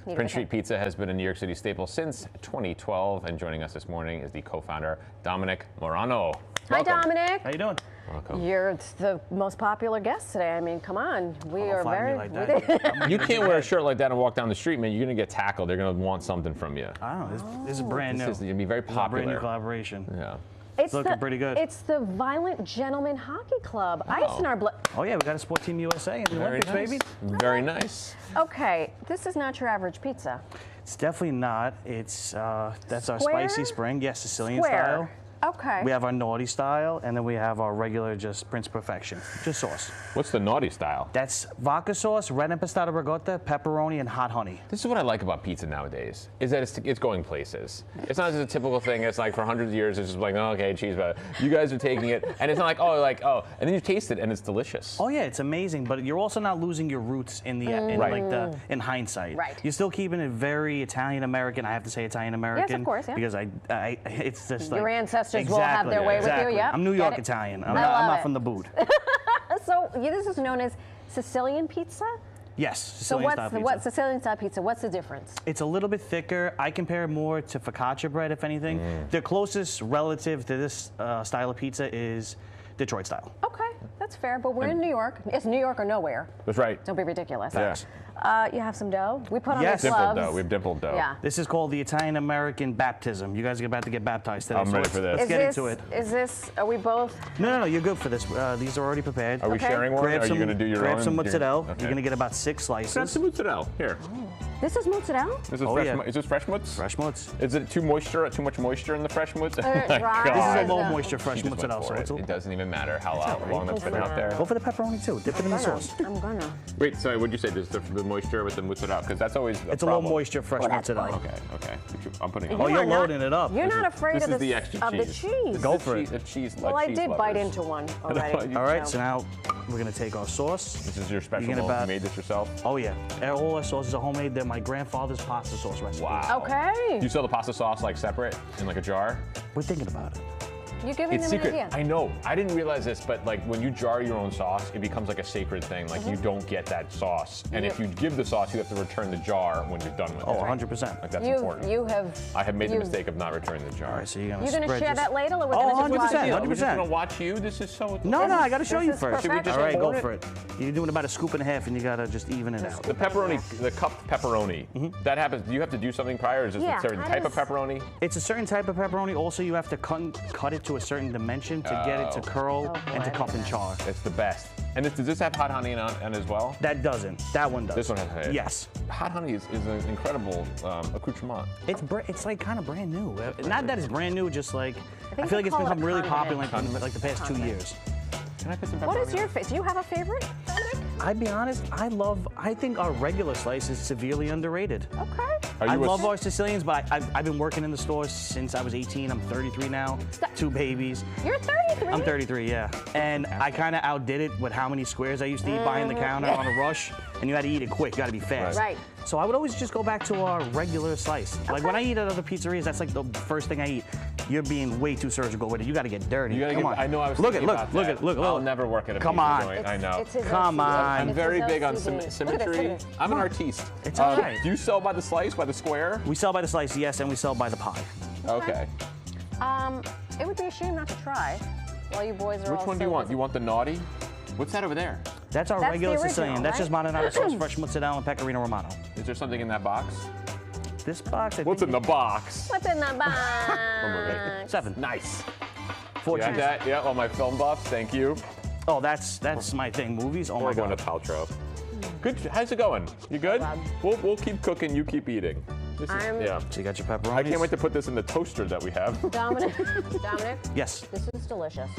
Prince Street Pizza has been a New York City staple since 2012, and joining us this morning is the co-founder, Dominic Morano. Hi, Welcome. Dominic. How you doing? Welcome. You're the most popular guest today. I mean, come on. We Don't are flatter very. me like that. You can't wear a shirt like that and walk down the street, man. You're gonna get tackled. They're gonna want something from you. I don't know. This is brand new. This is gonna be very This is a brand popular. new collaboration. Yeah. It's looking pretty good. It's the Violent Gentlemen Hockey Club. Ice in our blood. Oh yeah, we got a Sport Team USA in the Very Olympics, nice. baby. Very nice. Okay, this is not your average pizza. It's definitely not. It's that's our Square? spicy spring, yes, Sicilian Square. style. Okay. We have our naughty style, and then we have our regular, just Prince Perfection, just sauce. What's the naughty style? That's vodka sauce, red impastata ricotta, pepperoni, and hot honey. This is what I like about pizza nowadays, is that it's going places. It's not just a typical thing. It's like for hundreds of years, it's just like, oh, okay, cheese, but you guys are taking it, and it's not like, oh, and then you taste it, and it's delicious. Oh yeah, it's amazing, but you're also not losing your roots in the in hindsight. Right. You're still keeping it very Italian American. I have to say Italian American. Yes, of course, yeah. Because it's just like Your ancestors will have their way with you, yeah. I'm New York Italian. I'm not from the boot. So this is known as Sicilian pizza? Yes, Sicilian style pizza. What's Sicilian style pizza? What's the difference? It's a little bit thicker. I compare it more to focaccia bread, if anything. The closest relative to this style of pizza is Detroit style. Okay, that's fair, but we're in New York. It's New York or nowhere. That's right. Don't be ridiculous. Yeah. You have some dough? We put on Yes. the Dimpled gloves. dough. We have dimpled dough. Yeah. This is called the Italian American baptism. You guys are about to get baptized today. I'm ready for this. Let's get into it. Are we both? No, you're good for this. These are already prepared. Are we Okay. sharing one? Are you going to do your own? Grab some mozzarella. Okay. You're going to get about 6 Grab slices. some mozzarella. Here. This is mozzarella? This is Oh, fresh. yeah. Is this fresh mozz? Fresh mozz. Is it too much moisture in the fresh mozz? Dry. My God. This is a low no. moisture fresh She just went mozzarella. for it. So It doesn't even matter how long that's been Go for out there. go for the pepperoni too. Dip it in the sauce. I'm gonna. Wait, sorry, what'd you say? There's the moisture with the mozzarella? Because that's always It's a low moisture fresh mozzarella. Okay. I'm putting it Oh, on. you're are not- loading it up. You're not afraid This of is the extra cheese. Go for it. The cheese. Well, I cheese did bite lovers. into one already. All right, so now we're going to take our sauce. This is your special You're gonna one. You about- made this yourself? Oh, yeah. All our sauces are homemade. They're my grandfather's pasta sauce recipe. Wow. Okay. Do you sell the pasta sauce like separate in like a jar? We're thinking about it. You're giving It's them secret. an idea. I know. I didn't realize this, but like when you jar your own sauce, it becomes like a sacred thing. Like Mm-hmm. you don't get that sauce, and if you give the sauce, you have to return the jar when you're done with Oh, it. 100%. Like that's important. You have. I have made the mistake of not returning the jar. All right, so you're going You're to gonna spread share this. that ladle, or we're Oh, gonna just 100%, watch you? 100%. We're just gonna watch you. This is so. No, I got to show This you is first. perfection. just All right, go pour for it. You're doing about a scoop and a half, and you got to just even it out. The pepperoni, the cupped pepperoni. That happens. Do you have to do something prior, or is this Yeah, a certain how type of does- pepperoni? It's a certain type of pepperoni. Also, you have to cut it to a certain dimension to get it to curl and to boy. cup and char. It's the best. And does this have hot honey on as well? That doesn't. That one does. This one has honey. Yes. Hot honey is an incredible accoutrement. It's like kind of brand new. Not that it's brand new, just like I think feel they like it's call it become really condiment. popular in like the past 2 years. Can I put some pepperoni? What is your favorite? Do you have a favorite, Dominic? I'd be honest, I think our regular slice is severely underrated. Okay. I love our Sicilians, but I've been working in the store since I was 18. I'm 33 now, 2 babies. You're 33. I'm 33, yeah. And I kind of outdid it with how many squares I used to eat behind the counter on a rush. And you had to eat it quick, you got to be fast. Right. So I would always just go back to our regular slice. Like when I eat at other pizzerias, that's like the first thing I eat. You're being way too surgical with it. You got to get dirty. You gotta Come on. I know I was look thinking at about look that. at look. I'll never work at a Come pizza on. joint. I know. It's his Come OCD. on. I'm It's very his big on OCD. Look at symmetry. this. I'm an artiste. It's all right. Do you sell by the slice, by the square? We sell by the slice, yes, and we sell by the pie. Okay. It would be a shame not to try. While you boys are Which all one do so you want? busy. You want the naughty? What's that over there? That's our That's regular the original, Sicilian. That's right? just marinara sauce, fresh mozzarella, and pecorino romano. Is there something in that box? This box, I What's in think the box? What's in the box? 7. Nice. 4 You have cheese. that? Yeah, all my film buffs. Thank you. Oh, that's my thing. Movies. Oh We're my going god. to Paltrow. Good. How's it going? You good? Rob. We'll keep cooking. You keep eating. This is, yeah. So you got your pepperoni. I can't wait to put this in the toaster that we have. Dominic, Yes. this is delicious.